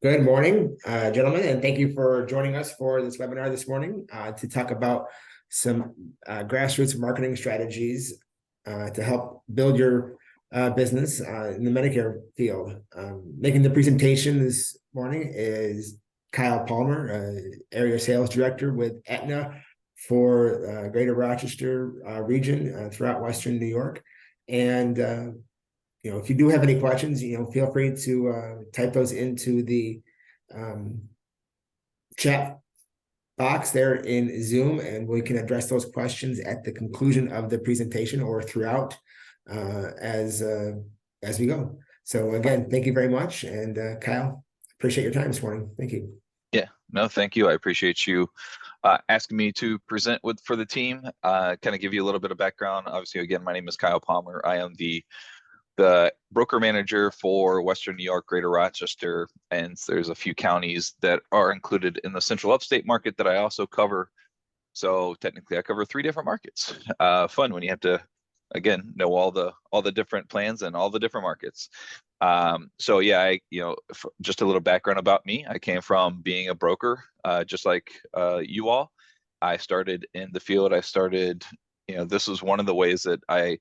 Good morning, gentlemen, and thank you for joining us for this webinar this morning to talk about some grassroots marketing strategies to help build your business in the Medicare field. Making the presentation this morning is Kyle Palmer, Area Sales Director with Aetna for Greater Rochester region throughout Western New York. And if you do have any questions, feel free to type those into the um, chat box there in Zoom, and we can address those questions at the conclusion of the presentation or throughout as we go. So again, thank you very much, and Kyle, appreciate your time this morning. Thank you. Yeah, no, thank you. I appreciate you asking me to present for the team. Kind of give you a little bit of background. Obviously, again, my name is Kyle Palmer. I am the broker manager for Western New York, Greater Rochester, and there's a few counties that are included in the central upstate market that I also cover. So technically I cover 3 different markets. Fun when you have to, again, know all the different plans and all the different markets. So yeah, just a little background about me. I came from being a broker, just like you all. I started in the field. This was one of the ways that I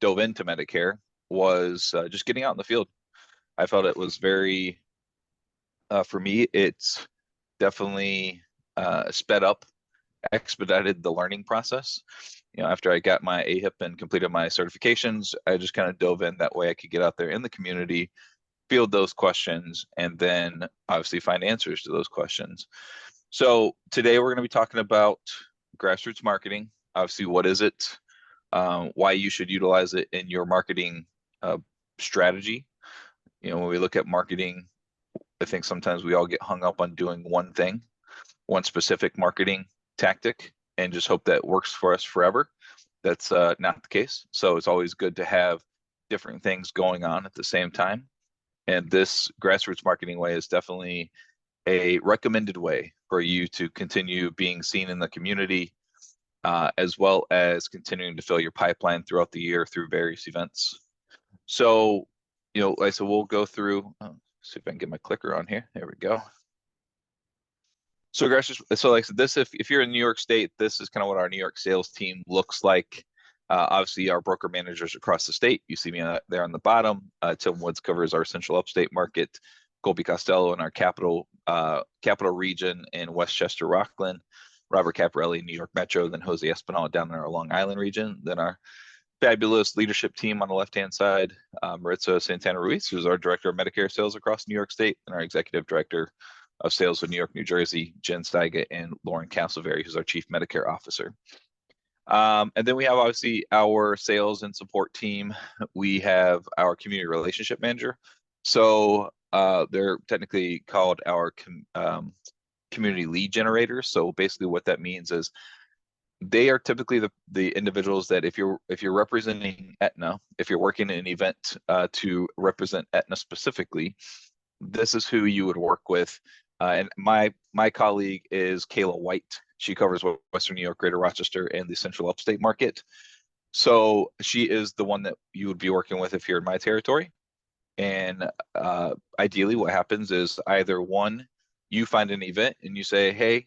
dove into Medicare was just getting out in the field. I felt it was very, for me, it's definitely sped up, expedited the learning process. After I got my AHIP and completed my certifications, I just kind of dove in that way I could get out there in the community, field those questions, and then obviously find answers to those questions. So today we're going to be talking about grassroots marketing. Obviously, what is it? Why you should utilize it in your marketing strategy. When we look at marketing, I think sometimes we all get hung up on doing one thing, one specific marketing tactic, and just hope that works for us forever. That's not the case. So it's always good to have different things going on at the same time. And this grassroots marketing way is definitely a recommended way for you to continue being seen in the community, as well as continuing to fill your pipeline throughout the year through various events. So, like I said, we'll go through, see if I can get my clicker on here. There we go. So like I said, this, if you're in New York State, this is kind of what our New York sales team looks like. Obviously, our broker managers across the state, you see me there on the bottom. Tim Woods covers our central upstate market, Colby Costello in our capital region in Westchester, Rockland, Robert Caparelli, New York Metro, then Jose Espinal down in our Long Island region, then our fabulous leadership team on the left-hand side, Maritza Santana Ruiz, who's our director of Medicare sales across New York State, and our executive director of sales with New York, New Jersey, Jen Steiga, and Lauren Castleberry, who's our chief Medicare officer. And then we have obviously our sales and support team. We have our community relationship manager. So they're technically called our community lead generators. So basically what that means is they are typically the individuals that if you're representing Aetna, if you're working in an event to represent Aetna specifically, this is who you would work with. And my colleague is Kayla White. She covers Western New York, Greater Rochester, and the central upstate market. So she is the one that you would be working with if you're in my territory. And ideally what happens is either one, you find an event and you say, hey,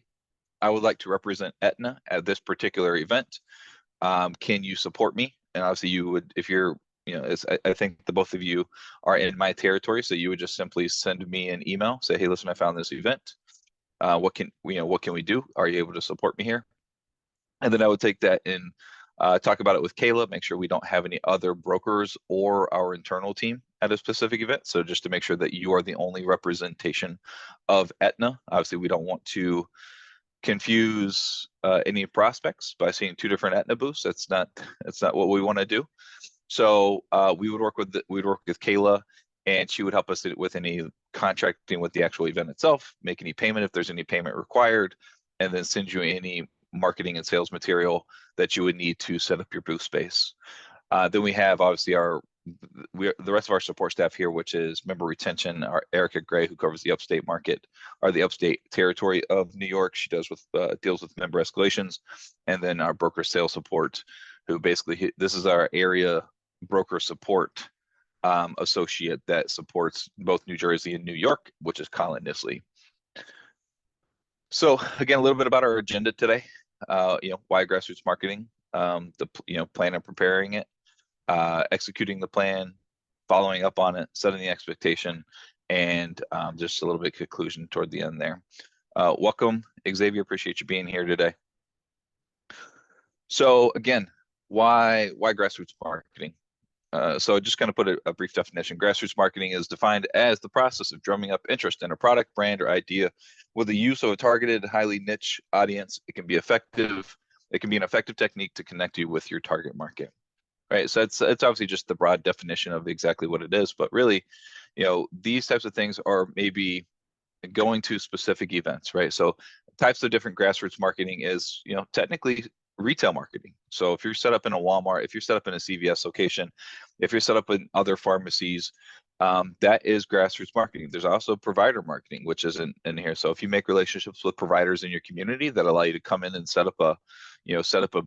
I would like to represent Aetna at this particular event. Can you support me? And obviously you would, if you're, I think the both of you are in my territory. So you would just simply send me an email, say, hey, listen, I found this event. What can we do? Are you able to support me here? And then I would take that and talk about it with Kayla, make sure we don't have any other brokers or our internal team at a specific event. So just to make sure that you are the only representation of Aetna. Obviously, we don't want to confuse any prospects by seeing 2 different Aetna booths. That's not what we want to do. So we would work with Kayla, and she would help us with any contracting with the actual event itself, make any payment if there's any payment required, and then send you any marketing and sales material that you would need to set up your booth space. Then we have obviously the rest of our support staff here, which is member retention, our Erica Gray, who covers the upstate market, or the upstate territory of New York. She deals with member escalations, and then our broker sales support, who basically, this is our area broker support associate that supports both New Jersey and New York, which is Colin Nisley. So again, a little bit about our agenda today. Why grassroots marketing, plan and preparing it, executing the plan, following up on it, setting the expectation, and just a little bit of conclusion toward the end there. Welcome, Xavier. Appreciate you being here today. So again, why grassroots marketing? So just kind of put a brief definition. Grassroots marketing is defined as the process of drumming up interest in a product, brand, or idea with the use of a targeted, highly niche audience. It can be effective. It can be an effective technique to connect you with your target market. Right. So it's obviously just the broad definition of exactly what it is, but really, these types of things are maybe going to specific events, right? So types of different grassroots marketing is, technically retail marketing. So if you're set up in a Walmart, if you're set up in a CVS location, if you're set up in other pharmacies, that is grassroots marketing. There's also provider marketing, which isn't in here. So if you make relationships with providers in your community that allow you to come in and set up a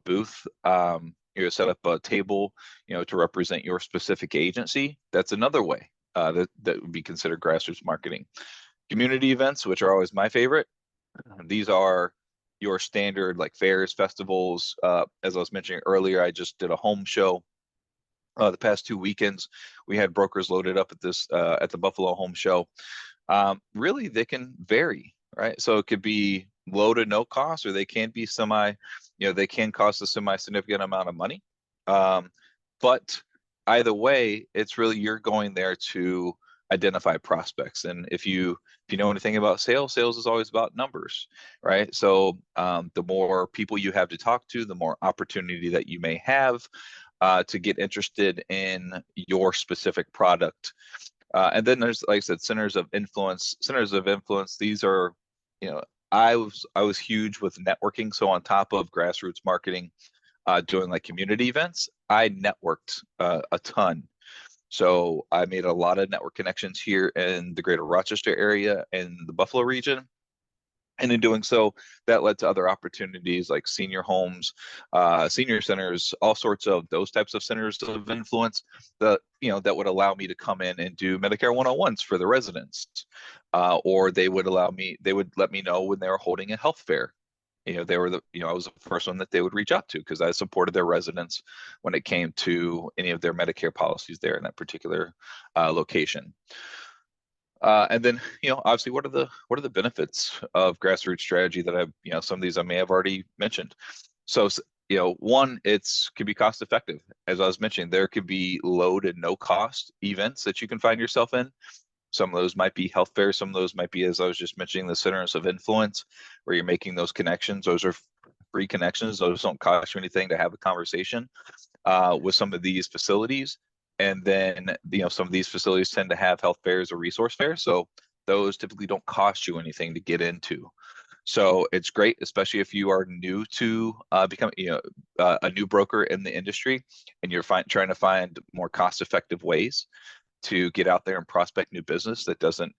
booth, set up a table, to represent your specific agency, that's another way that would be considered grassroots marketing. Community events, which are always my favorite. These are your standard like fairs, festivals. As I was mentioning earlier, I just did a home show. The past 2 weekends, we had brokers loaded up at the Buffalo Home Show. Really, they can vary, right? So it could be low to no cost, or they can be they can cost a semi-significant amount of money. But either way, it's really you're going there to identify prospects. And if you know anything about sales is always about numbers, right? So the more people you have to talk to, the more opportunity that you may have to get interested in your specific product. And then there's, like I said, centers of influence. These are, I was huge with networking. So on top of grassroots marketing, doing like community events, I networked a ton. So I made a lot of network connections here in the greater Rochester area and the Buffalo region. And in doing so, that led to other opportunities like senior homes, senior centers, all sorts of those types of centers of influence that would allow me to come in and do Medicare 101s for the residents. Or they would let me know when they were holding a health fair. I was the first one that they would reach out to because I supported their residents when it came to any of their Medicare policies there in that particular location. And then, obviously, what are the benefits of grassroots strategy that some of these I may have already mentioned. So, one, can be cost effective. As I was mentioning, there could be low to no cost events that you can find yourself in. Some of those might be health fairs. Some of those might be, as I was just mentioning, the centers of influence where you're making those connections. Those are free connections. Those don't cost you anything to have a conversation with some of these facilities. And then, some of these facilities tend to have health fairs or resource fairs. So those typically don't cost you anything to get into. So it's great, especially if you are new to become, a new broker in the industry and you're trying to find more cost-effective ways to get out there and prospect new business that doesn't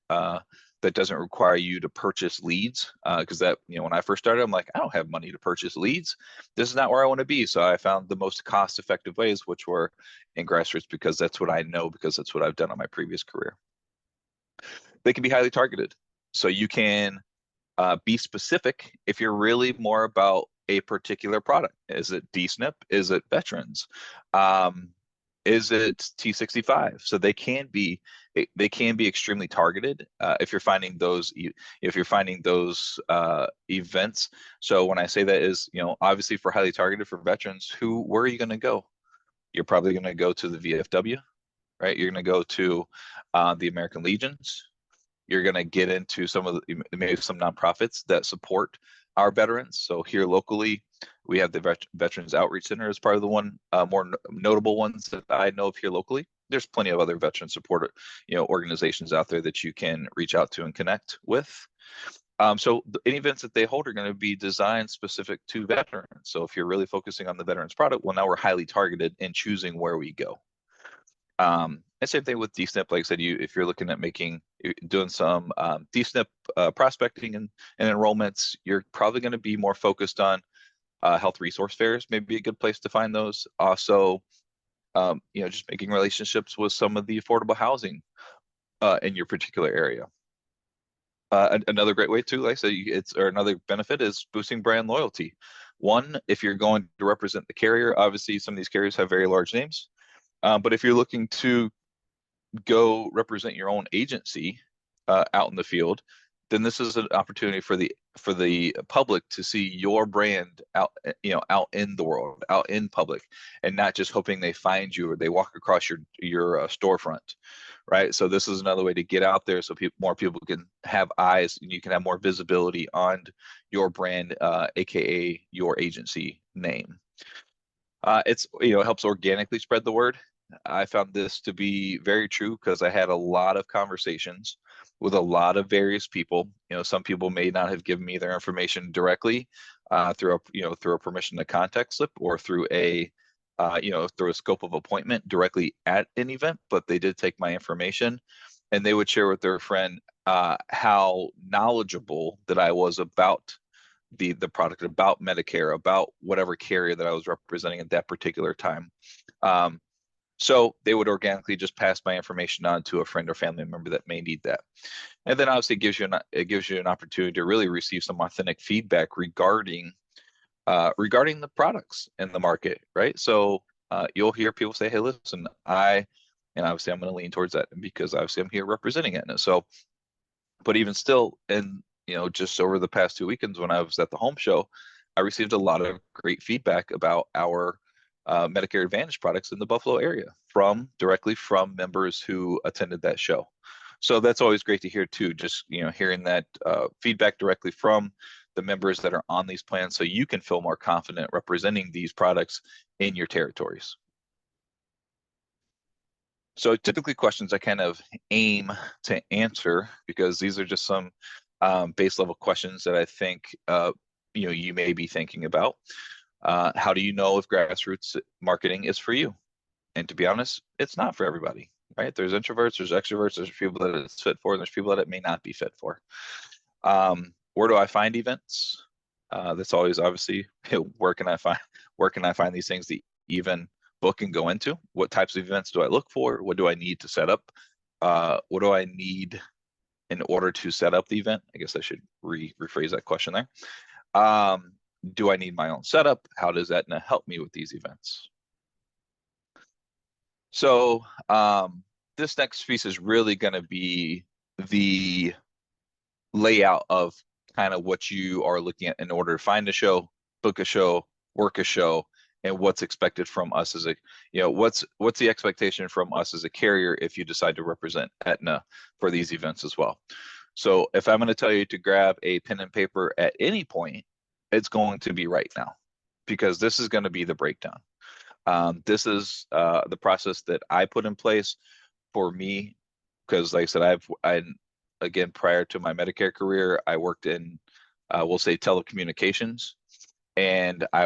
require you to purchase leads. Because when I first started, I'm like, I don't have money to purchase leads. This is not where I want to be. So I found the most cost-effective ways, which were in grassroots, because that's what I know, because that's what I've done on my previous career. They can be highly targeted. So you can be specific if you're really more about a particular product. Is it DSNP? Is it veterans? Is it T65? So they can be extremely targeted if you're finding those events. So when I say that is, obviously for highly targeted for veterans, where are you going to go? You're probably going to go to the VFW, right? You're going to go to the American Legions. You're going to get into maybe some nonprofits that support our veterans. So here locally, we have the Veterans Outreach Center as part of the one more notable ones that I know of here locally. There's plenty of other veteran support, organizations out there that you can reach out to and connect with. So any events that they hold are going to be designed specific to veterans. So if you're really focusing on the veterans product, well, now we're highly targeted in choosing where we go. And same thing with DSNP. Like I said, if you're looking at doing some DSNP prospecting and enrollments, you're probably going to be more focused on health resource fairs. Maybe a good place to find those. Also, just making relationships with some of the affordable housing in your particular area. Another great way too, like I said, or another benefit is boosting brand loyalty. One, if you're going to represent the carrier, obviously some of these carriers have very large names. But if you're looking to go represent your own agency out in the field, then this is an opportunity for the public to see your brand out, out in the world, out in public, and not just hoping they find you or they walk across your storefront, right? So this is another way to get out there, so more people can have eyes, and you can have more visibility on your brand, aka your agency name. It helps organically spread the word. I found this to be very true because I had a lot of conversations with a lot of various people. Some people may not have given me their information directly through a permission to contact slip or through a scope of appointment directly at an event, but they did take my information and they would share with their friend how knowledgeable that I was about the product, about Medicare, about whatever carrier that I was representing at that particular time. So they would organically just pass my information on to a friend or family member that may need that. And then obviously it gives you an opportunity to really receive some authentic feedback regarding the products in the market, right? So you'll hear people say, hey, listen, and obviously I'm going to lean towards that because obviously I'm here representing Aetna. So, but even still, and just over the past 2 weekends when I was at the home show, I received a lot of great feedback about our Medicare Advantage products in the Buffalo area directly from members who attended that show. So that's always great to hear too, just hearing that feedback directly from the members that are on these plans, so you can feel more confident representing these products in your territories. So typically questions I kind of aim to answer, because these are just some base level questions that I think you may be thinking about. How do you know if grassroots marketing is for you? And to be honest, it's not for everybody, right? There's introverts, there's extroverts, there's people that it's fit for, and there's people that it may not be fit for. Where do I find events? That's always obviously where can I find these things to even book and go into? What types of events do I look for? What do I need to set up? What do I need in order to set up the event? I guess I should rephrase that question there. Do I need my own setup? How does Aetna help me with these events? So this next piece is really going to be the layout of kind of what you are looking at in order to find a show, book a show, work a show, and what's expected from us as what's the expectation from us as a carrier if you decide to represent Aetna for these events as well. So if I'm going to tell you to grab a pen and paper at any point, it's going to be right now, because this is going to be the breakdown. This is the process that I put in place for me, because like I said, again, prior to my Medicare career, I worked in, we'll say, telecommunications, and I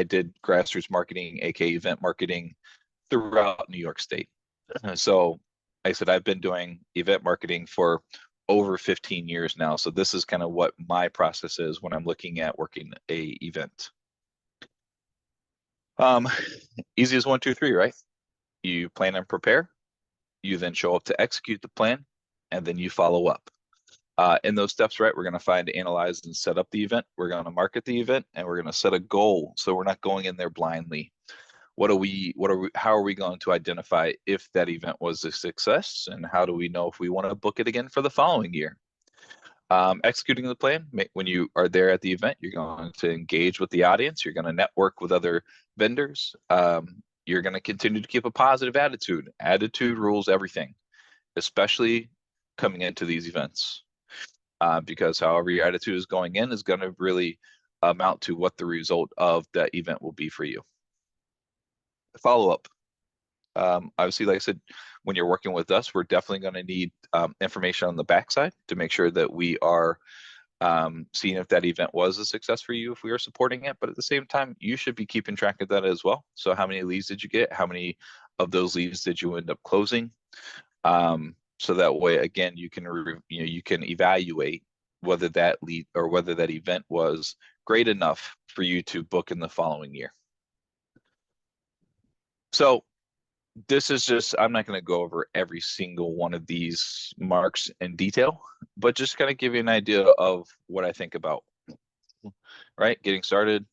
did grassroots marketing, aka event marketing, throughout New York State. So like I said, I've been doing event marketing for over 15 years now. So this is kind of what my process is when I'm looking at working a event. Easy as 1, 2, 3, right? You plan and prepare, you then show up to execute the plan, and then you follow up. In those steps, right, we're going to find, analyze, and set up the event. We're going to market the event, and we're going to set a goal. So we're not going in there blindly. How are we going to identify if that event was a success, and how do we know if we want to book it again for the following year? Executing the plan, when you are there at the event, you're going to engage with the audience. You're going to network with other vendors. You're going to continue to keep a positive attitude. Attitude rules everything, especially coming into these events. Because however your attitude is going in is going to really amount to what the result of that event will be for you. Follow up. Obviously, like I said, when you're working with us, we're definitely going to need information on the backside to make sure that we are seeing if that event was a success for you, if we are supporting it. But at the same time, you should be keeping track of that as well. So how many leads did you get? How many of those leads did you end up closing? So that way, again, you can evaluate whether that lead or whether that event was great enough for you to book in the following year. So this is just, I'm not going to go over every single one of these marks in detail, but just kind of give you an idea of what I think about, right? Getting started,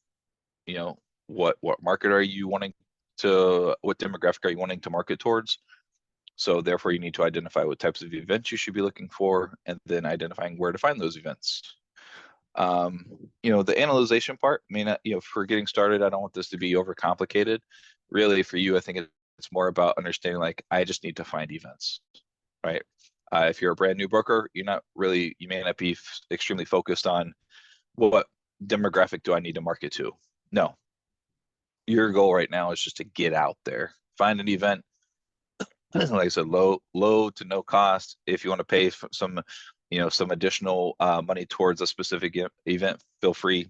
you know, what market are you wanting to, what demographic are you wanting to market towards? So therefore you need to identify what types of events you should be looking for, and then identifying where to find those events. The analyzation part, I mean, for getting started, I don't want this to be overcomplicated. Really, for you, I think it's more about understanding, like, I just need to find events, right? If you're a brand new broker, you may not be extremely focused on what demographic do I need to market to. No, your goal right now is just to get out there, find an event, like I said, low to no cost. If you want to pay for some additional money towards a specific event, feel free.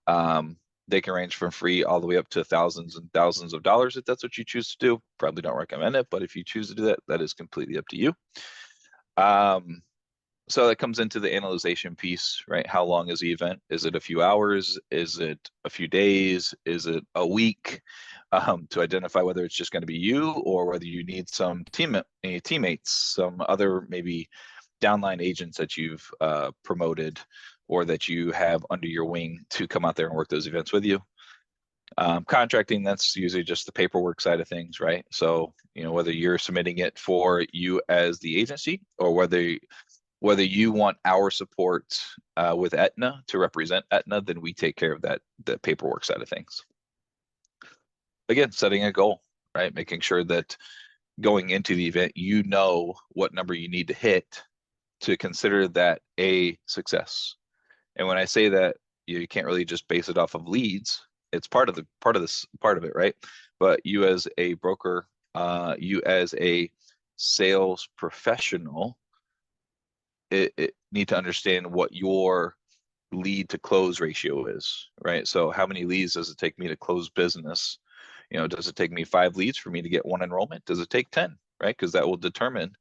Um, they can range from free all the way up to thousands and thousands of dollars if that's what you choose to do. Probably don't recommend it, but if you choose to do that, that is completely up to you. So that comes into the analyzation piece, right? How long is the event? Is it a few hours? Is it a few days? Is it a week? To identify whether it's just going to be you or whether you need some teammates, some other maybe downline agents that you've promoted or that you have under your wing to come out there and work those events with you. Contracting, that's usually just the paperwork side of things, right? So, whether you're submitting it for you as the agency or whether you want our support with Aetna to represent Aetna, then we take care of the paperwork side of things. Again, setting a goal, right? Making sure that going into the event, you know what number you need to hit to consider that a success. And when I say that, you can't really just base it off of leads. It's part of it, right? But you as a broker, you as a sales professional, it need to understand what your lead to close ratio is, right? So how many leads does it take me to close business? Does it take me 5 leads for me to get 1 enrollment? Does it take 10, right? Because that will determine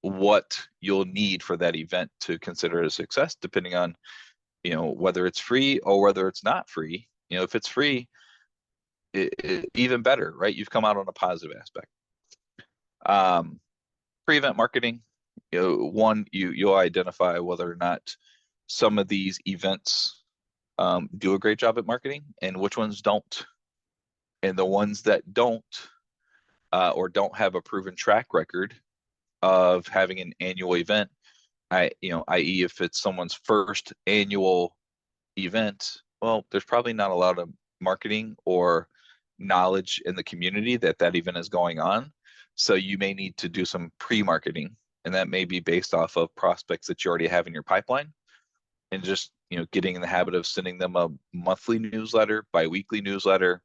what you'll need for that event to consider a success, depending on, whether it's free or whether it's not free. If it's free, even better, right? You've come out on a positive aspect. Pre-event marketing, you'll identify whether or not some of these events do a great job at marketing and which ones don't. And the ones that don't or don't have a proven track record of having an annual event, i.e. if it's someone's first annual event, well, there's probably not a lot of marketing or knowledge in the community that event is going on. So you may need to do some pre-marketing, and that may be based off of prospects that you already have in your pipeline, and just getting in the habit of sending them a monthly newsletter, bi-weekly newsletter.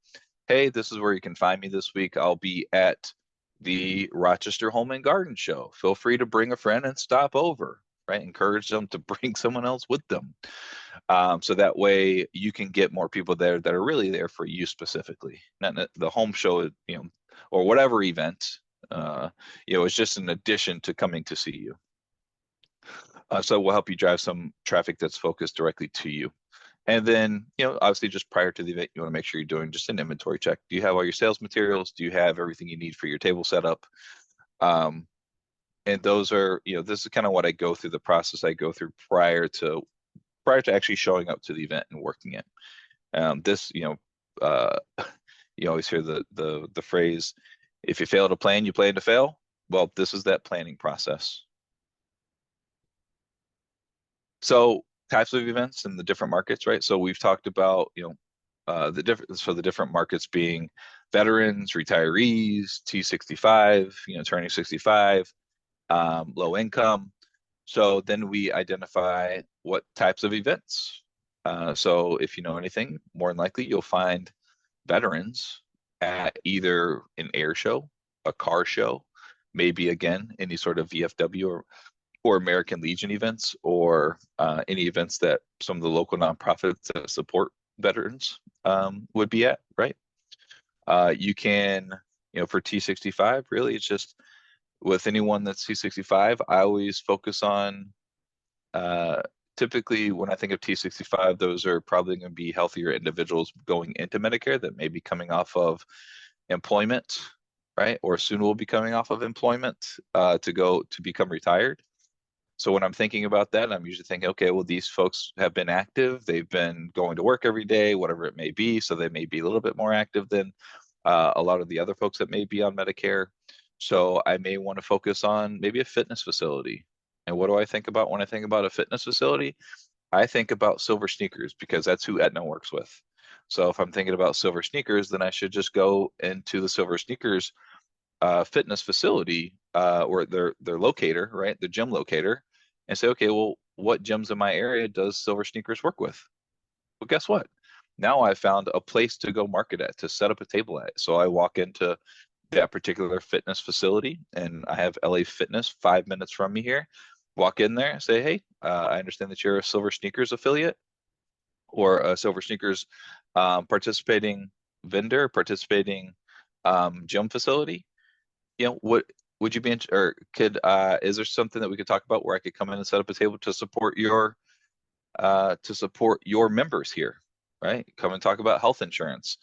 Hey, this is where you can find me this week. I'll be at the Rochester Home and Garden Show. Feel free to bring a friend and stop over, right? Encourage them to bring someone else with them. So that way you can get more people there that are really there for you specifically. Not the home show, or whatever event, it's just an addition to coming to see you. So we'll help you drive some traffic that's focused directly to you. And then, obviously just prior to the event, you want to make sure you're doing just an inventory check. Do you have all your sales materials? Do you have everything you need for your table setup? And those are, this is kind of what I go through, the process I go through prior to actually showing up to the event and working it. You always hear the phrase, if you fail to plan, you plan to fail. Well, this is that planning process. So types of events in the different markets, right? So we've talked about, the different markets being veterans, retirees, T65, turning 65, low income. So then we identify what types of events. So if you know anything, more than likely you'll find veterans at either an air show, a car show, maybe again any sort of VFW or American Legion events, or any events that some of the local nonprofits that support veterans would be at, right? You can, for T65, really it's just with anyone that's T65, I always focus on typically when I think of T65, those are probably going to be healthier individuals going into Medicare that may be coming off of employment, right? Or soon will be coming off of employment to become retired. So when I'm thinking about that, I'm usually thinking, okay, well, these folks have been active. They've been going to work every day, whatever it may be. So they may be a little bit more active than a lot of the other folks that may be on Medicare. So I may want to focus on maybe a fitness facility. And what do I think about when I think about a fitness facility? I think about Silver Sneakers because that's who Aetna works with. So if I'm thinking about Silver Sneakers, then I should just go into the Silver Sneakers fitness facility or their locator, right? The gym locator, and say, okay, well, what gyms in my area does Silver Sneakers work with? Well, guess what? Now I found a place to go market at, to set up a table at. So I walk into that particular fitness facility, and I have LA Fitness 5 minutes from me here. Walk in there, say, hey, I understand that you're a Silver Sneakers affiliate or a Silver Sneakers participating vendor, participating gym facility. What would you be or could is there something that we could talk about where I could come in and set up a table to support your members here, right? Come and talk about health insurance,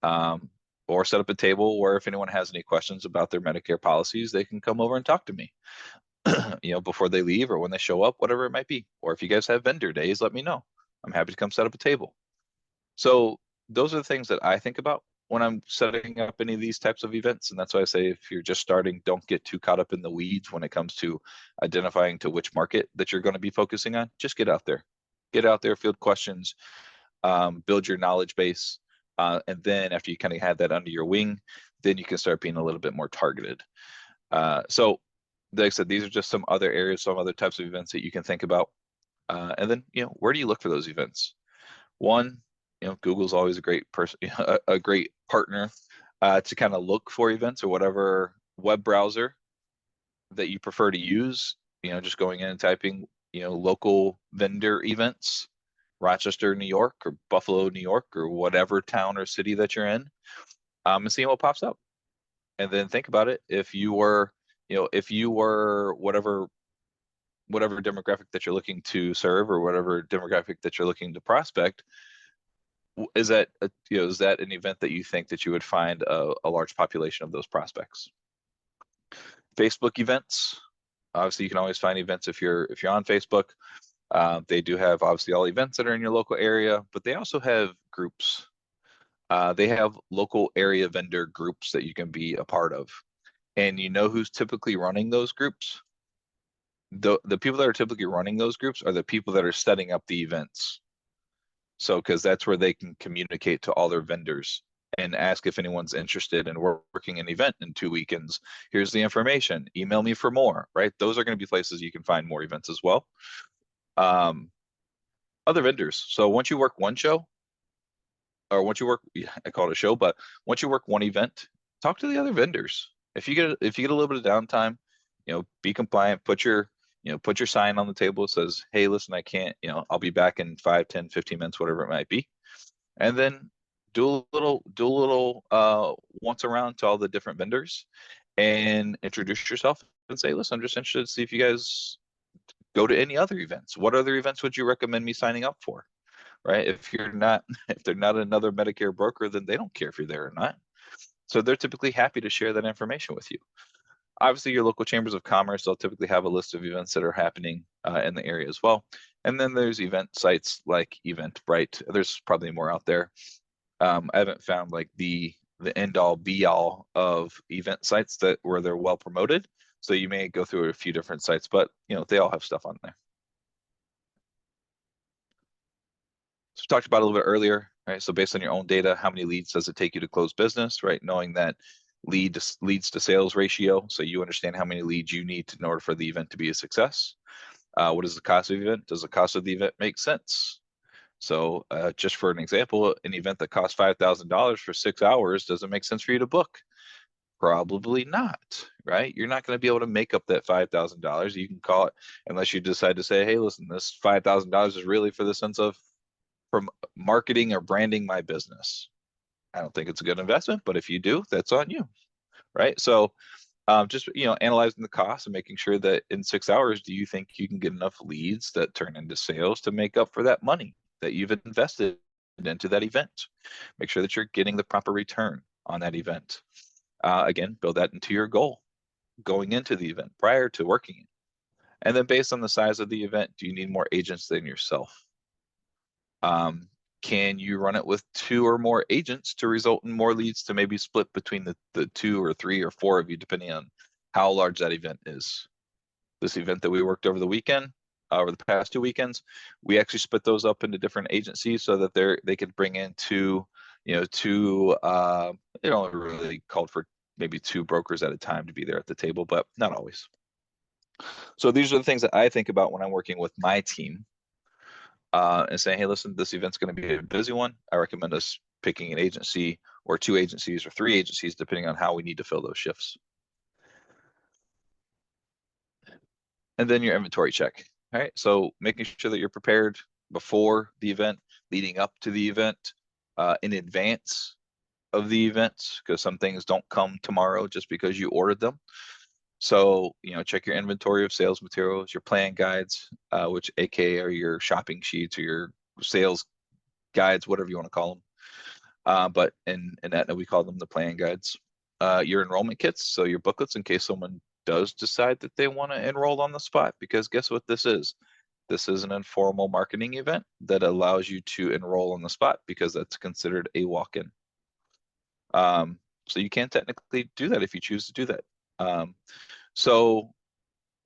or set up a table where if anyone has any questions about their Medicare policies, they can come over and talk to me, before they leave or when they show up, whatever it might be. Or if you guys have vendor days, let me know. I'm happy to come set up a table. So those are the things that I think about when I'm setting up any of these types of events. And that's why I say, if you're just starting, don't get too caught up in the weeds when it comes to identifying to which market that you're going to be focusing on. Just get out there, field questions, build your knowledge base. And then after you kind of have that under your wing, then you can start being a little bit more targeted. So like I said, these are just some other areas, some other types of events that you can think about. And then, where do you look for those events? One, Google's always a great person, a great partner to kind of look for events, or whatever web browser that you prefer to use. Just going in and typing, local vendor events, Rochester, New York, or Buffalo, New York, or whatever town or city that you're in, and seeing what pops up. And then think about it. If you were whatever demographic that you're looking to serve, or whatever demographic that you're looking to prospect, is that an event that you think that you would find a large population of those prospects? Facebook events, obviously you can always find events if you're on Facebook. They do have obviously all events that are in your local area, but they also have groups. They have local area vendor groups that you can be a part of. And who's typically running those groups? The people that are typically running those groups are the people that are setting up the events. So, because that's where they can communicate to all their vendors and ask if anyone's interested in working an event in 2 weekends. Here's the information. Email me for more, right? Those are going to be places you can find more events as well. Other vendors. So once you work one show, or once you work, I call it a show, but once you work one event, talk to the other vendors. If you get a little bit of downtime, be compliant, put your sign on the table that says, hey, listen, I can't, I'll be back in 5, 10, 15 minutes, whatever it might be. And then do a little once around to all the different vendors and introduce yourself and say, listen, I'm just interested to see if you guys go to any other events. What other events would you recommend me signing up for? Right? If they're not another Medicare broker, then they don't care if you're there or not. So they're typically happy to share that information with you. Obviously, your local chambers of commerce, they'll typically have a list of events that are happening in the area as well. And then there's event sites like Eventbrite. There's probably more out there. I haven't found like the end all be all of event sites where they're well promoted. So you may go through a few different sites, but they all have stuff on there. So we talked about it a little bit earlier, right? So based on your own data, how many leads does it take you to close business, right? Knowing that leads to sales ratio. So you understand how many leads you need in order for the event to be a success. What is the cost of the event? Does the cost of the event make sense? So just for an example, an event that costs $5,000 for 6 hours, does it make sense for you to book? Probably not, right? You're not going to be able to make up that $5,000. You can call it, unless you decide to say, hey, listen, this $5,000 is really for the sense of from marketing or branding my business. I don't think it's a good investment, but if you do, that's on you, right? So Just, analyzing the costs and making sure that in 6 hours, do you think you can get enough leads that turn into sales to make up for that money that you've invested into that event? Make sure that you're getting the proper return on that event. Again, build that into your goal going into the event prior to working it. And then based on the size of the event, do you need more agents than yourself? Can you run it with 2 or more agents to result in more leads to maybe split between the 2 or 3 or 4 of you, depending on how large that event is? This event that we worked over the weekend, over the past 2 weekends, we actually split those up into different agencies so that they could bring in two, really called for maybe 2 brokers at a time to be there at the table, but not always. So these are the things that I think about when I'm working with my team. And saying, hey, listen, this event's going to be a busy one. I recommend us picking an agency or 2 agencies or 3 agencies, depending on how we need to fill those shifts. And then your inventory check. All right. So making sure that you're prepared before the event, leading up to the event, in advance of the events, because some things don't come tomorrow just because you ordered them. So, check your inventory of sales materials, your plan guides, which AKA are your shopping sheets or your sales guides, whatever you want to call them. But in Aetna, we call them the plan guides. Your enrollment kits, so your booklets in case someone does decide that they want to enroll on the spot, because guess what this is? This is an informal marketing event that allows you to enroll on the spot because that's considered a walk-in. So you can technically do that if you choose to do that. So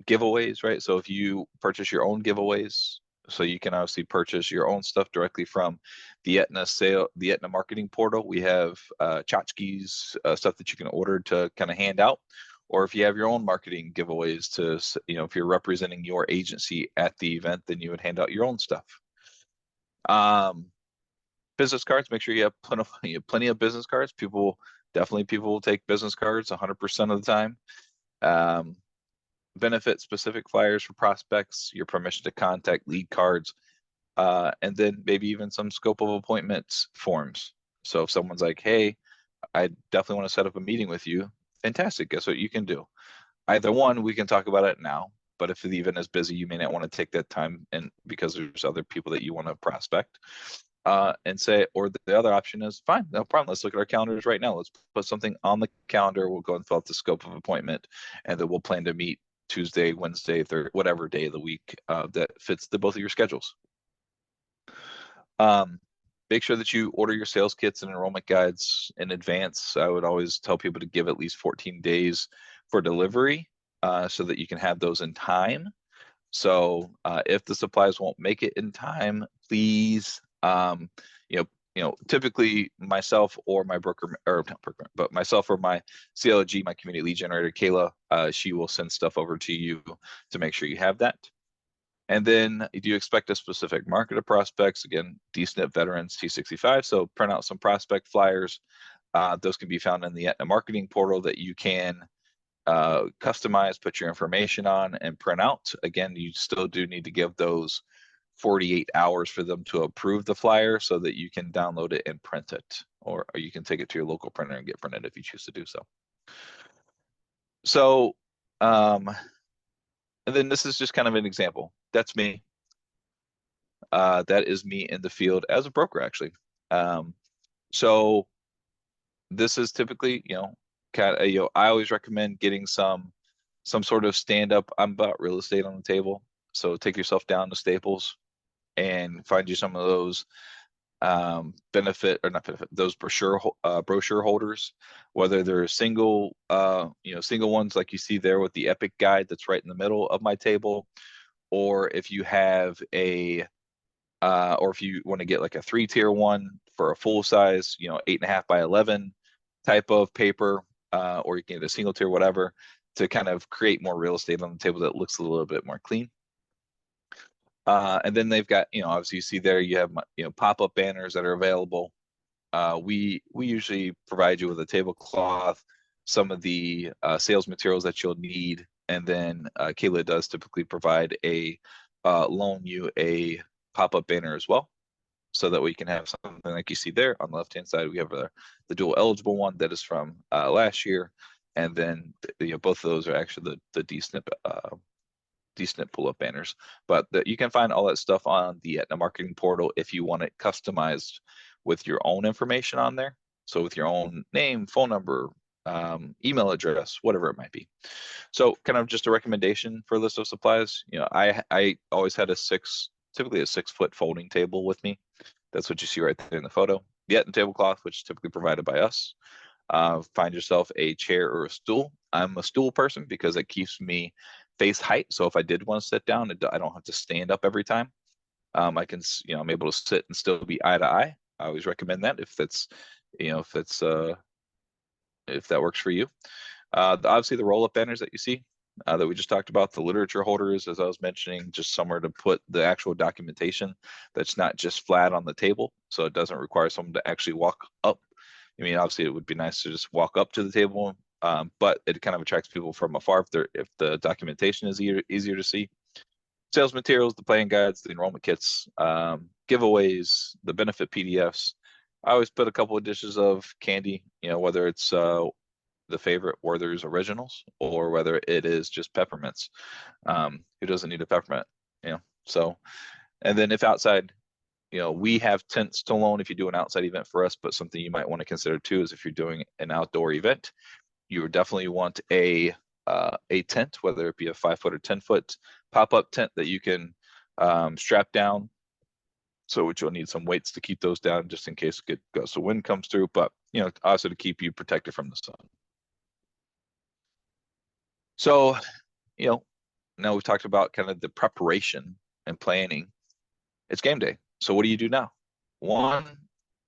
giveaways, right? So if you purchase your own giveaways, so you can obviously purchase your own stuff directly from the Aetna marketing portal. We have tchotchkes, stuff that you can order to kind of hand out. Or if you have your own marketing giveaways to, if you're representing your agency at the event, then you would hand out your own stuff. Business cards, make sure you have plenty of business cards. People will take business cards 100% of the time. Benefit specific flyers for prospects, your permission to contact lead cards, and then maybe even some scope of appointments forms. So if someone's like, hey, I definitely want to set up a meeting with you, fantastic. Guess what you can do? Either one, we can talk about it now, but if the event is busy, you may not want to take that time and because there's other people that you want to prospect. And say, or the other option is fine, no problem. Let's look at our calendars right now. Let's put something on the calendar. We'll go and fill out the scope of appointment, and then we'll plan to meet Tuesday, Wednesday, Thursday, whatever day of the week that fits both of your schedules. Make sure that you order your sales kits and enrollment guides in advance. I would always tell people to give at least 14 days for delivery so that you can have those in time. So if the supplies won't make it in time, please, typically myself or my broker, or not broker, but myself or my CLG, my community lead generator, Kayla, she will send stuff over to you to make sure you have that. And then do you expect a specific market of prospects? Again, DSNP veterans, T65. So print out some prospect flyers. Those can be found in the Aetna marketing portal that you can customize, put your information on, and print out. Again, you still do need to give those 48 hours for them to approve the flyer so that you can download it and print it, or you can take it to your local printer and get printed if you choose to do so. So, and then this is just kind of an example. That's me. That is me in the field as a broker, actually. So this is typically, I always recommend getting some sort of stand-up I'm about real estate on the table. So take yourself down to Staples and find you some of those those brochure holders, whether they're single ones like you see there with the Epic guide that's right in the middle of my table, or if you have or if you want to get like a 3-tier one for a full size, 8.5 by 11 type of paper, or you can get a single tier, whatever, to kind of create more real estate on the table that looks a little bit more clean. And then they've got, obviously you see there you have, pop-up banners that are available. We usually provide you with a tablecloth, some of the sales materials that you'll need, and then Kayla does typically provide loan you a pop-up banner as well, so that we can have something like you see there on the left-hand side. We have the dual eligible one that is from last year. And then both of those are actually the DSNP pull-up banners. But you can find all that stuff on the Aetna marketing portal if you want it customized with your own information on there. So with your own name, phone number, email address, whatever it might be. So kind of just a recommendation for a list of supplies. I always had typically a 6-foot folding table with me. That's what you see right there in the photo. The Aetna tablecloth, which is typically provided by us. Find yourself a chair or a stool. I'm a stool person because it keeps me face height. So if I did want to sit down, I don't have to stand up every time. I can, I'm able to sit and still be eye to eye. I always recommend that if that works for you. Obviously the roll-up banners that you see that we just talked about, the literature holders, as I was mentioning, just somewhere to put the actual documentation that's not just flat on the table. So it doesn't require someone to actually walk up. I mean, obviously it would be nice to just walk up to the table, but it kind of attracts people from afar if the documentation is easier to see. Sales materials, the plan guides, the enrollment kits, giveaways, the benefit PDFs. I always put a couple of dishes of candy, whether it's the favorite Werther's Originals or whether it is just peppermints. Who doesn't need a peppermint? So, and then if outside, we have tents to loan if you do an outside event for us, but something you might want to consider too is if you're doing an outdoor event, you would definitely want a tent, whether it be a 5-foot or 10-foot pop-up tent that you can strap down. So which you'll need some weights to keep those down just in case gusts of wind comes through, but also to keep you protected from the sun. So, now we've talked about kind of the preparation and planning. It's game day. So what do you do now? 1,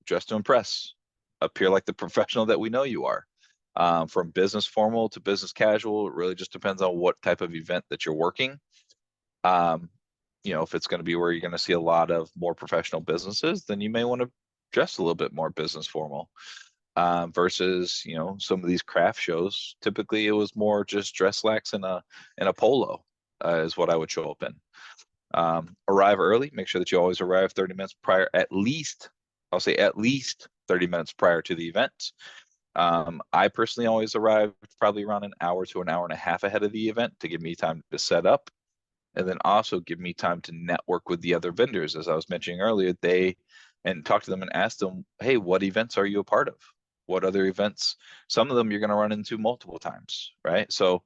dress to impress. Appear like the professional that we know you are. From business formal to business casual, it really just depends on what type of event that you're working. If it's going to be where you're going to see a lot of more professional businesses, then you may want to dress a little bit more business formal. Versus some of these craft shows, typically it was more just dress slacks and a polo is what I would show up in. Arrive early. Make sure that you always arrive 30 minutes prior, I'll say at least 30 minutes prior to the event. I personally always arrive probably around an hour to an hour and a half ahead of the event to give me time to set up, and then also give me time to network with the other vendors. As I was mentioning earlier, and talk to them and ask them, hey, what events are you a part of? What other events? Some of them you're going to run into multiple times, right? So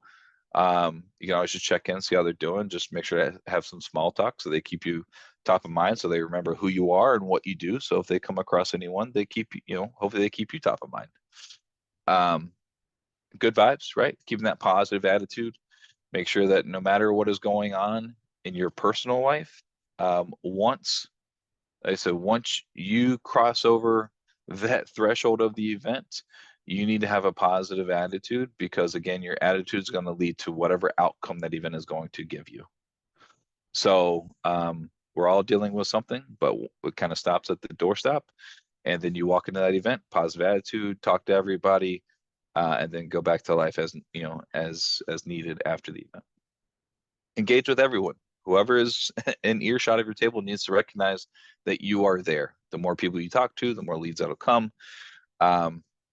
you can always just check in, see how they're doing. Just make sure to have some small talk so they keep you top of mind, so they remember who you are and what you do. So if they come across anyone, they keep hopefully they keep you top of mind. Good vibes, right? Keeping that positive attitude. Make sure that no matter what is going on in your personal life, once you cross over that threshold of the event, you need to have a positive attitude, because again, your attitude is going to lead to whatever outcome that event is going to give you. So we're all dealing with something, but it kind of stops at the doorstep, and then you walk into that event, positive attitude, talk to everybody, and then go back to life as needed after the event. Engage with everyone. Whoever is in earshot of your table needs to recognize that you are there. The more people you talk to, the more leads that'll come.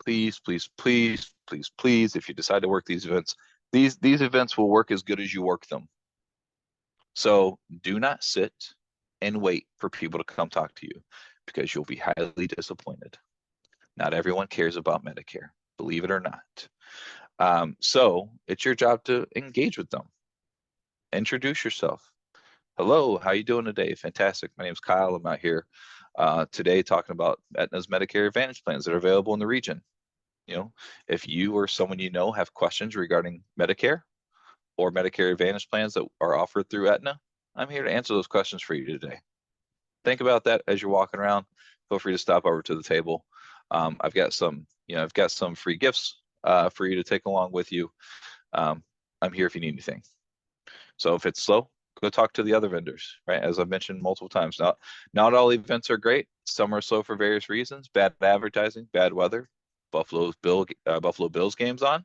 Please, please, please, please, please, if you decide to work these events, these events will work as good as you work them. So do not sit and wait for people to come talk to you, because you'll be highly disappointed. Not everyone cares about Medicare, believe it or not. So it's your job to engage with them. Introduce yourself. Hello, how you doing today? Fantastic. My name is Kyle. I'm out here today talking about Aetna's Medicare Advantage plans that are available in the region. If you or someone have questions regarding Medicare or Medicare Advantage plans that are offered through Aetna, I'm here to answer those questions for you today. Think about that as you're walking around. Feel free to stop over to the table. I've got some free gifts for you to take along with you. I'm here if you need anything. So if it's slow, go talk to the other vendors, right? As I've mentioned multiple times, not all events are great. Some are slow for various reasons: bad advertising, bad weather, Buffalo Bills games on,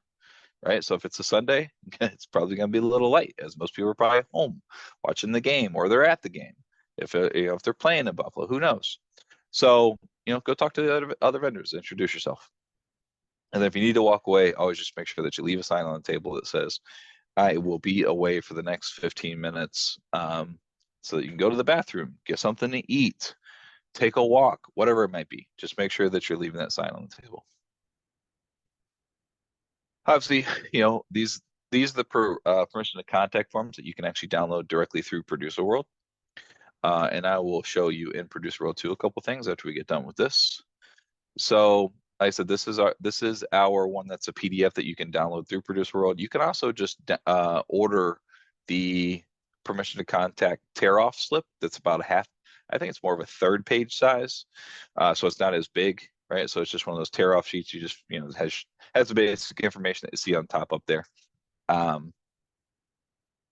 right? So if it's a Sunday, it's probably going to be a little light, as most people are probably home watching the game, or they're at the game. If they're playing in Buffalo, who knows? So go talk to the other vendors. Introduce yourself. And then if you need to walk away, always just make sure that you leave a sign on the table that says, I will be away for the next 15 minutes, so that you can go to the bathroom, get something to eat, take a walk, whatever it might be. Just make sure that you're leaving that sign on the table. Obviously, these are the permission to contact forms that you can actually download directly through Producer World. And I will show you in Producer World too a couple things after we get done with this. So like I said, this is our one that's a PDF that you can download through Producer World. You can also just order the permission to contact tear off slip that's about a half. I think it's more of a third page size, so it's not as big, right? So it's just one of those tear off sheets. You just it has the basic information that you see on top up there. And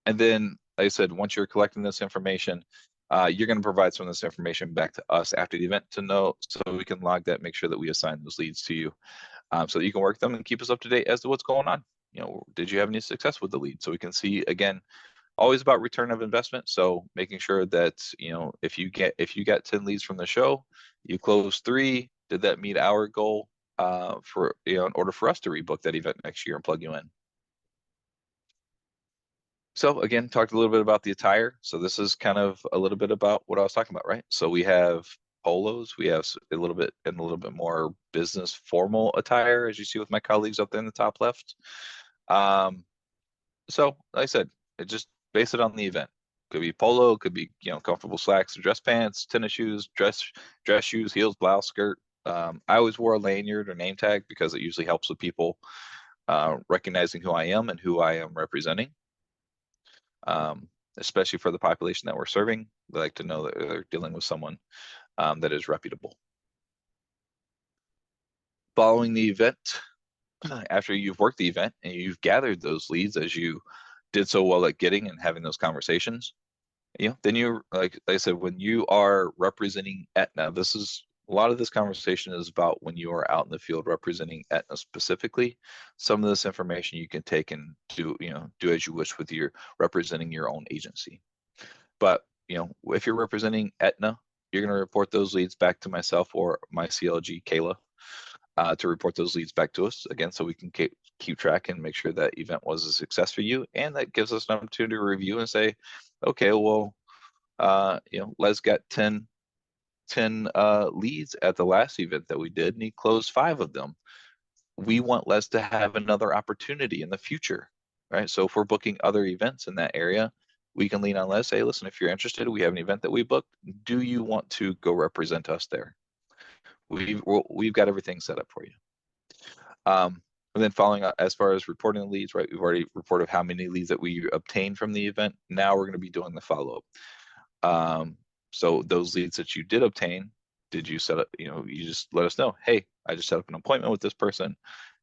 then, like I said, once you're collecting this information, you're going to provide some of this information back to us after the event to know, so we can log that, make sure that we assign those leads to you, so that you can work them and keep us up to date as to what's going on. Did you have any success with the lead? So we can see, again, always about return of investment. So making sure that, if you got 10 leads from the show, you close 3, did that meet our goal for, in order for us to rebook that event next year and plug you in? So again, talked a little bit about the attire. So this is kind of a little bit about what I was talking about, right? So we have polos, we have a little bit more business formal attire, as you see with my colleagues up there in the top left. So like I said, just base it on the event. Could be polo, could be comfortable slacks and dress pants, tennis shoes, dress shoes, heels, blouse, skirt. I always wore a lanyard or name tag because it usually helps with people recognizing who I am and who I am representing. Especially for the population that we're serving, they like to know that they're dealing with someone that is reputable. Following the event, after you've worked the event and you've gathered those leads as you did so well at getting and having those conversations, then you, like I said, when you are representing Aetna, a lot of this conversation is about when you are out in the field representing Aetna specifically. Some of this information you can take and do as you wish with your representing your own agency. But if you're representing Aetna, you're going to report those leads back to myself or my CLG Kayla to report those leads back to us again, so we can keep track and make sure that event was a success for you, and that gives us an opportunity to review and say, okay, well, Les got 10 leads at the last event that we did, and he closed 5 of them. We want Les to have another opportunity in the future, right? So if we're booking other events in that area, we can lean on Les, say, listen, if you're interested, we have an event that we booked. Do you want to go represent us there? We've got everything set up for you. And then following up, as far as reporting the leads, right? We've already reported how many leads that we obtained from the event. Now we're going to be doing the follow-up. So those leads that you did obtain, did you set up, you just let us know, hey, I just set up an appointment with this person.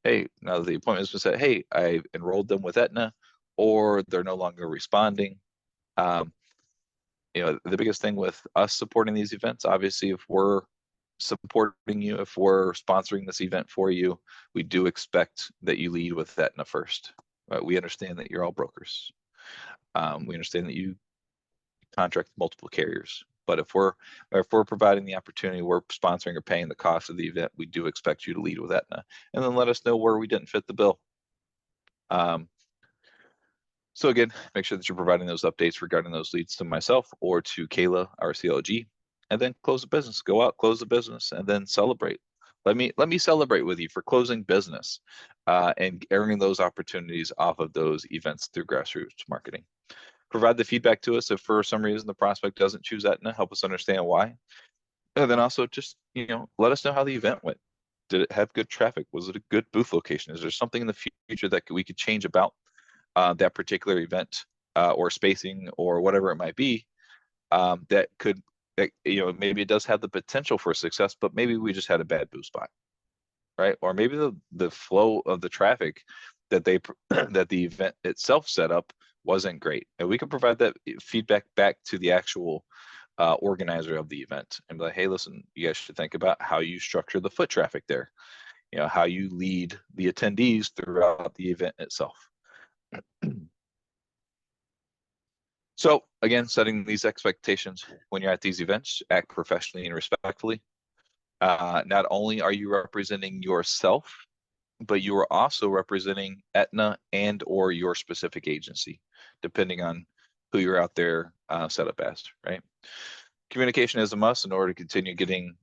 Hey, now that the appointment's been set, hey, I enrolled them with Aetna, or they're no longer responding. The biggest thing with us supporting these events, obviously, if we're supporting you, if we're sponsoring this event for you, we do expect that you lead with Aetna first. Right? We understand that you're all brokers. We understand that you contract multiple carriers, but if we're providing the opportunity, we're sponsoring or paying the cost of the event, we do expect you to lead with Aetna, and then let us know where we didn't fit the bill. So again, make sure that you're providing those updates regarding those leads to myself or to Kayla, our CLG, and then close the business. Go out, close the business, and then celebrate. Let me celebrate with you for closing business and earning those opportunities off of those events through Grassroots marketing. Provide the feedback to us if for some reason the prospect doesn't choose Aetna. Help us understand why, and then also just let us know how the event went. Did it have good traffic? Was it a good booth location? Is there something in the future that we could change about that particular event or spacing or whatever it might be, that maybe it does have the potential for success, but maybe we just had a bad booth spot, right? Or maybe the flow of the traffic that that the event itself set up wasn't great, and we can provide that feedback back to the actual organizer of the event and be like, hey, listen, you guys should think about how you structure the foot traffic there, how you lead the attendees throughout the event itself. So again, setting these expectations when you're at these events, act professionally and respectfully. Not only are you representing yourself, but you are also representing Aetna and or your specific agency, depending on who you're out there set up as, right? Communication is a must in order to continue getting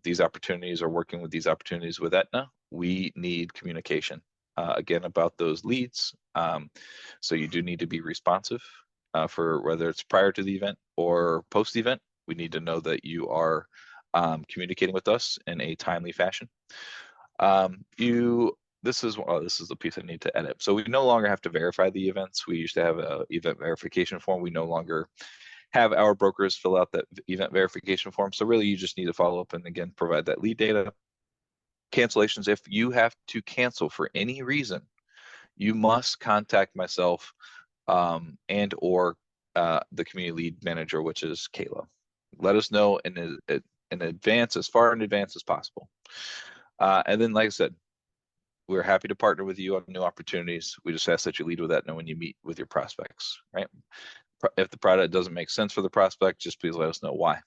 these opportunities or working with these opportunities with Aetna. We need communication, again, about those leads. So you do need to be responsive for whether it's prior to the event or post the event. We need to know that you are communicating with us in a timely fashion. This is the piece I need to edit. So we no longer have to verify the events. We used to have a event verification form. We no longer have our brokers fill out that event verification form. So really, you just need to follow up and again provide that lead data. Cancellations, if you have to cancel for any reason, you must contact myself and or the community lead manager, which is Kayla. Let us know in advance, as far in advance as possible. And then, like I said, we're happy to partner with you on new opportunities. We just ask that you lead with that when you meet with your prospects, right? If the product doesn't make sense for the prospect, just please let us know why.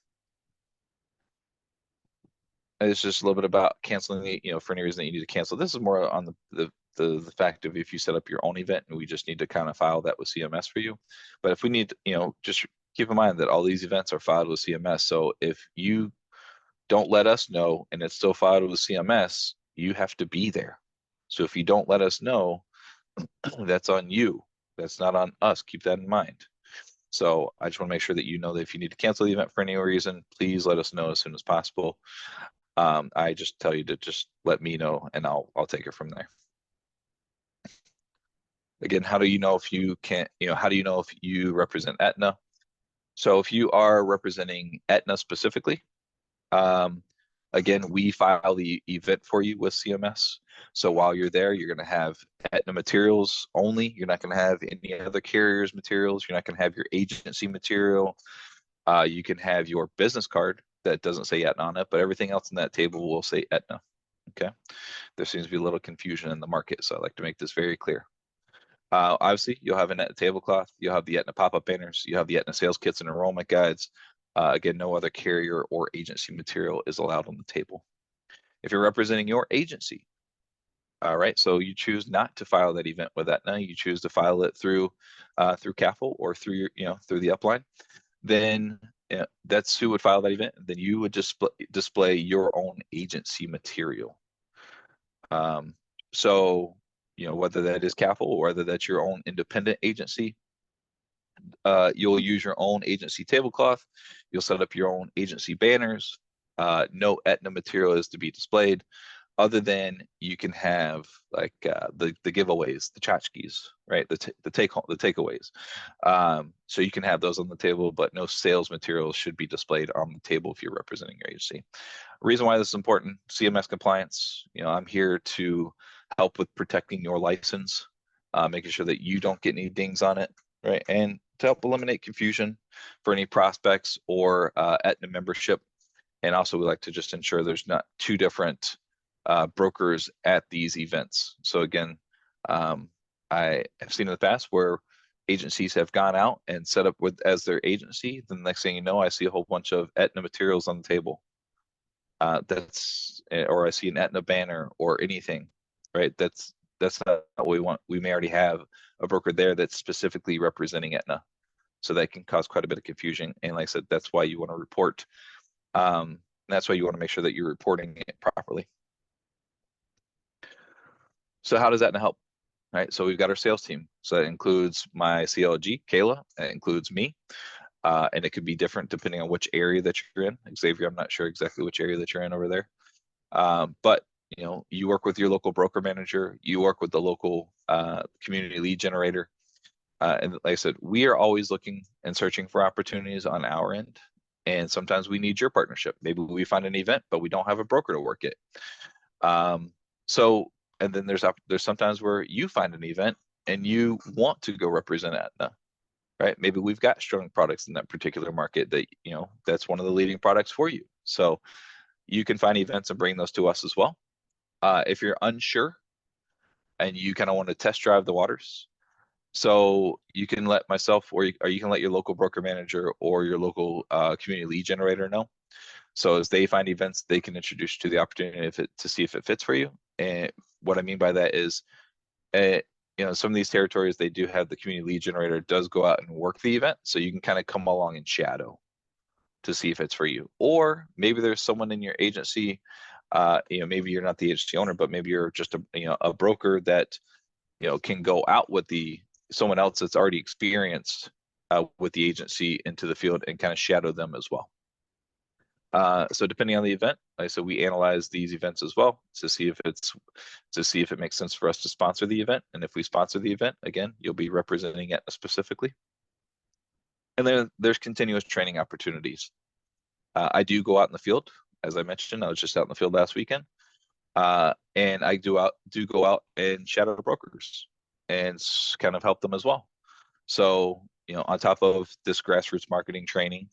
And it's just a little bit about canceling, for any reason that you need to cancel. This is more on the fact of if you set up your own event and we just need to kind of file that with CMS for you. But if we need, just keep in mind that all these events are filed with CMS. So if you don't let us know and it's still filed with CMS, you have to be there. So if you don't let us know, that's on you. That's not on us. Keep that in mind. So I just want to make sure that you know that if you need to cancel the event for any reason, please let us know as soon as possible. I just tell you to just let me know and I'll take it from there. Again, how do you know if you can't, how do you know if you represent Aetna? So if you are representing Aetna specifically, again, we file the event for you with CMS. So while you're there, you're going to have Aetna materials only. You're not going to have any other carriers materials. You're not going to have your agency material. You can have your business card that doesn't say Aetna on it, but everything else in that table will say Aetna. Okay. There seems to be a little confusion in the market, so I'd like to make this very clear. Obviously, you'll have an Aetna tablecloth. You'll have the Aetna pop-up banners. You have the Aetna sales kits and enrollment guides. Again, no other carrier or agency material is allowed on the table. If you're representing your agency, all right, so you choose not to file that event with Aetna. You choose to file it through CAFL or through through the upline. Then that's who would file that event. Then you would just display your own agency material. So whether that is CAFL or whether that's your own independent agency, you'll use your own agency tablecloth. You'll set up your own agency banners. No Aetna material is to be displayed, other than you can have like the giveaways, the tchotchkes, right? The takeaways. So you can have those on the table, but no sales materials should be displayed on the table if you're representing your agency. Reason why this is important: CMS compliance. I'm here to help with protecting your license, making sure that you don't get any dings on it, right? And to help eliminate confusion for any prospects or Aetna membership. And also, we like to just ensure there's not two different brokers at these events. So again, I have seen in the past where agencies have gone out and set up as their agency. The next thing you know, I see a whole bunch of Aetna materials on the table. Or I see an Aetna banner or anything, right? That's not what we want. We may already have a broker there that's specifically representing Aetna, so that can cause quite a bit of confusion. And like I said, that's why you want to report. That's why you want to make sure that you're reporting it properly. So how does Aetna help? Right. So we've got our sales team. So that includes my CLG, Kayla. That includes me. And it could be different depending on which area that you're in. Xavier, I'm not sure exactly which area that you're in over there. But you work with your local broker manager. You work with the local community lead generator. And like I said, we are always looking and searching for opportunities on our end. And sometimes we need your partnership. Maybe we find an event, but we don't have a broker to work it. And then there's sometimes where you find an event and you want to go represent Aetna, right? Maybe we've got strong products in that particular market that, that's one of the leading products for you. So you can find events and bring those to us as well. If you're unsure and you kind of want to test drive the waters, so you can let myself or you can let your local broker manager or your local community lead generator know. So as they find events, they can introduce you to the opportunity to see if it fits for you. And what I mean by that is, you know, some of these territories, they do have the community lead generator does go out and work the event. So you can kind of come along and shadow to see if it's for you. Or maybe there's someone in your agency, you know, maybe you're not the agency owner, but maybe you're just a, you know, a broker that, you know, can go out with someone else that's already experienced with the agency into the field and kind of shadow them as well. So depending on the event, like I said, we analyze these events as well to see if it makes sense for us to sponsor the event. And if we sponsor the event, again, you'll be representing Aetna specifically. And then there's continuous training opportunities. I do go out in the field. As I mentioned, I was just out in the field last weekend. And I do go out and shadow brokers and kind of help them as well. So, you know, on top of this grassroots marketing training,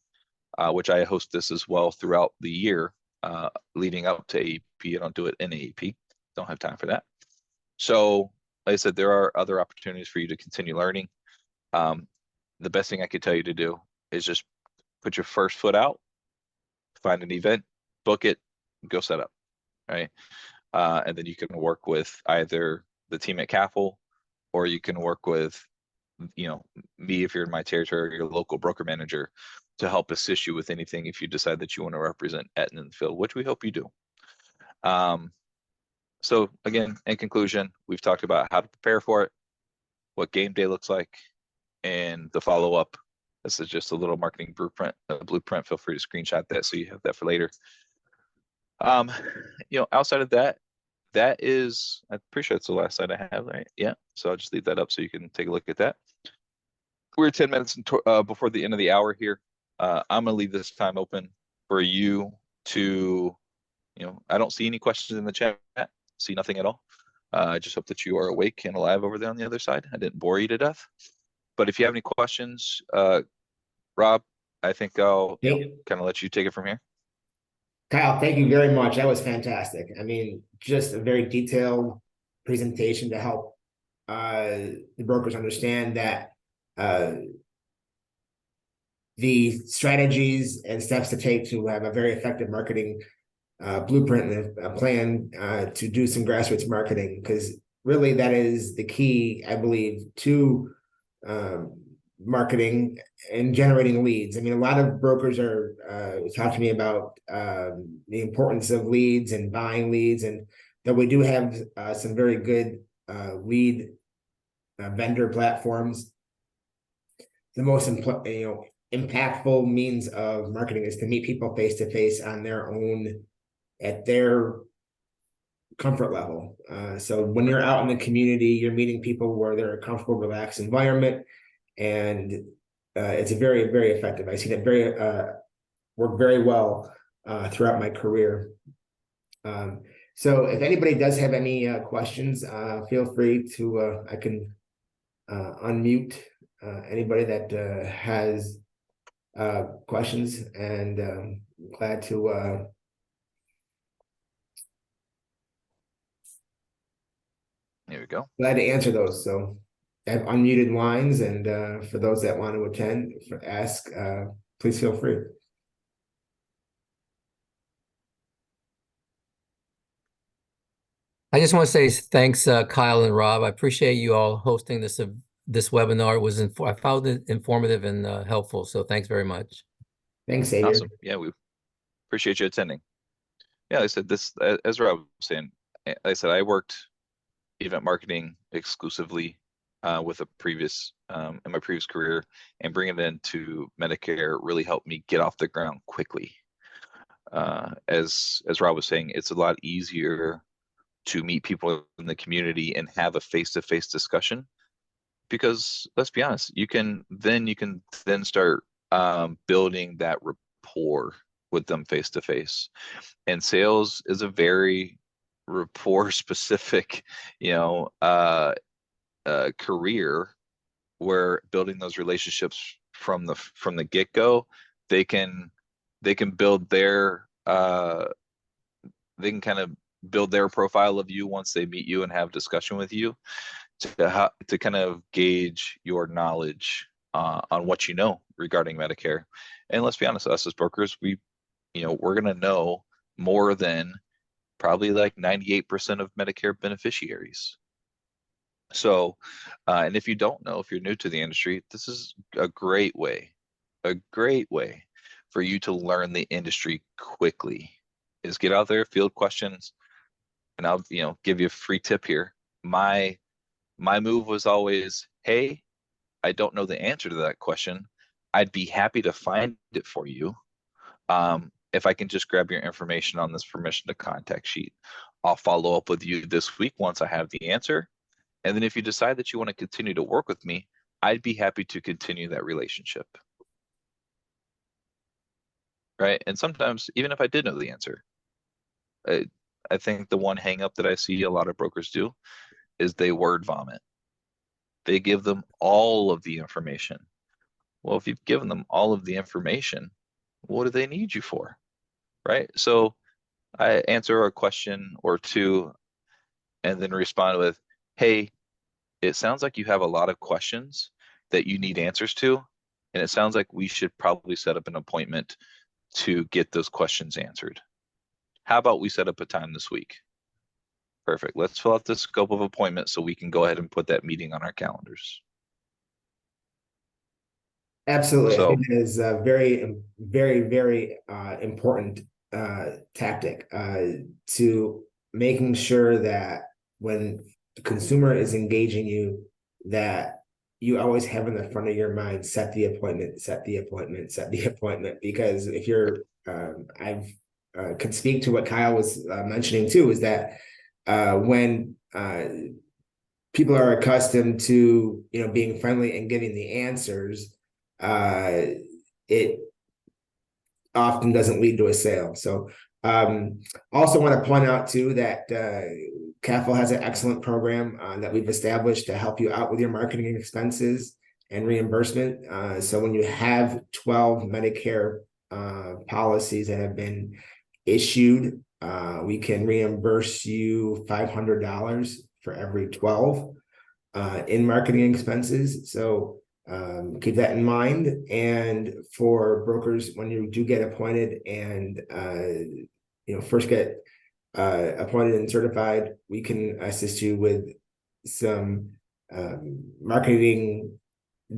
which I host this as well throughout the year, leading up to AEP. I don't do it in AEP. Don't have time for that. So, like I said, there are other opportunities for you to continue learning. The best thing I could tell you to do is just put your first foot out, find an event, book it, go set up, right? And then you can work with either the team at CAFL, or you can work with, you know, me if you're in my territory, or your local broker manager, to help assist you with anything if you decide that you want to represent Aetna in the field, which we hope you do. So again, in conclusion, we've talked about how to prepare for it, what game day looks like, and the follow-up. This is just a little marketing blueprint. Feel free to screenshot that so you have that for later. You know, outside of that, that is, I'm pretty sure it's the last slide I have, right? Yeah, so I'll just leave that up so you can take a look at that. We're 10 minutes before the end of the hour here. I'm gonna leave this time open for you to, you know, I don't see any questions in the chat, see nothing at all. I just hope that you are awake and alive over there on the other side. I didn't bore you to death. But if you have any questions, Rob, I think I'll kind of let you take it from here. Kyle, thank you very much. That was fantastic. I mean, just a very detailed presentation to help the brokers understand that the strategies and steps to take to have a very effective marketing blueprint and a plan to do some grassroots marketing, because really that is the key, I believe, to marketing and generating leads. I mean, a lot of brokers are talking to me about the importance of leads and buying leads, and that we do have some very good lead vendor platforms. The most impactful means of marketing is to meet people face to face on their own, at their comfort level. So when you're out in the community, you're meeting people where they're a comfortable, relaxed environment, and it's a very, very effective. I've seen it work very well throughout my career. So if anybody does have any questions, feel free to, I can unmute anybody that has questions, and glad to Here we go. glad to answer those. So I have unmuted lines, and for those that want to attend, ask, please feel free. I just want to say thanks, Kyle and Rob. I appreciate you all hosting this webinar. It was I found it informative and helpful. So thanks very much. Thanks, Xavier. Awesome. Yeah, we appreciate you attending. Yeah, like I said, this, as Rob was saying, like I said, I worked event marketing exclusively with a previous in my previous career, and bringing it into Medicare really helped me get off the ground quickly. As Rob was saying, it's a lot easier to meet people in the community and have a face-to-face discussion, because let's be honest, you can then start building that rapport with them face-to-face. And sales is a very rapport specific, career, where building those relationships from the get-go, they can build their they can kind of build their profile of you once they meet you and have discussion with you, to kind of gauge your knowledge on what you know regarding Medicare. And let's be honest, us as brokers, we're going to know more than probably like 98% of Medicare beneficiaries. So, and if you don't know, if you're new to the industry, this is a great way for you to learn the industry quickly. Is get out there, field questions, and I'll give you a free tip here. My move was always, hey, I don't know the answer to that question. I'd be happy to find it for you. If I can just grab your information on this permission to contact sheet, I'll follow up with you this week once I have the answer. And then if you decide that you want to continue to work with me, I'd be happy to continue that relationship. Right? And sometimes, even if I did know the answer, I think the one hang up that I see a lot of brokers do is they word vomit. They give them all of the information. Well, if you've given them all of the information, what do they need you for? Right? So I answer a question or two and then respond with, hey, it sounds like you have a lot of questions that you need answers to. And it sounds like we should probably set up an appointment to get those questions answered. How about we set up a time this week? Perfect. Let's fill out the scope of appointment so we can go ahead and put that meeting on our calendars. Absolutely. I So, think that is a very, very, very important tactic to making sure that when the consumer is engaging you, that you always have in the front of your mind, set the appointment, set the appointment, set the appointment. Because if you're, could speak to what Kyle was mentioning too, is that when people are accustomed to being friendly and giving the answers, it often doesn't lead to a sale. So also want to point out too that CAFL has an excellent program that we've established to help you out with your marketing expenses and reimbursement. So when you have 12 Medicare policies that have been issued, we can reimburse you $500 for every 12 in marketing expenses. So keep that in mind. And for brokers, when you do get appointed and first get appointed and certified, we can assist you with some marketing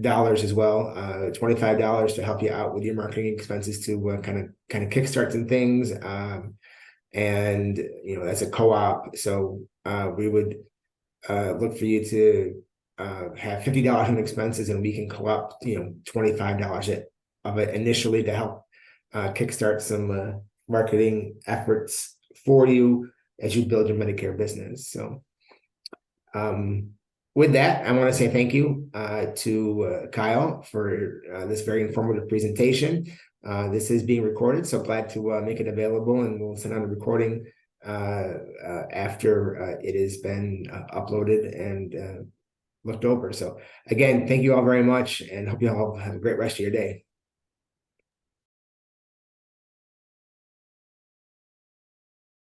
dollars as well, $25 to help you out with your marketing expenses to kind of kickstart some things. And that's a co-op. So we would look for you to have $50 in expenses, and we can co-op $25 of it initially to help kickstart some marketing efforts for you as you build your Medicare business. So with that, I want to say thank you to Kyle for this very informative presentation. This is being recorded, so glad to make it available, and we'll send out a recording after it has been uploaded and looked over. So again, thank you all very much, and hope you all have a great rest of your day.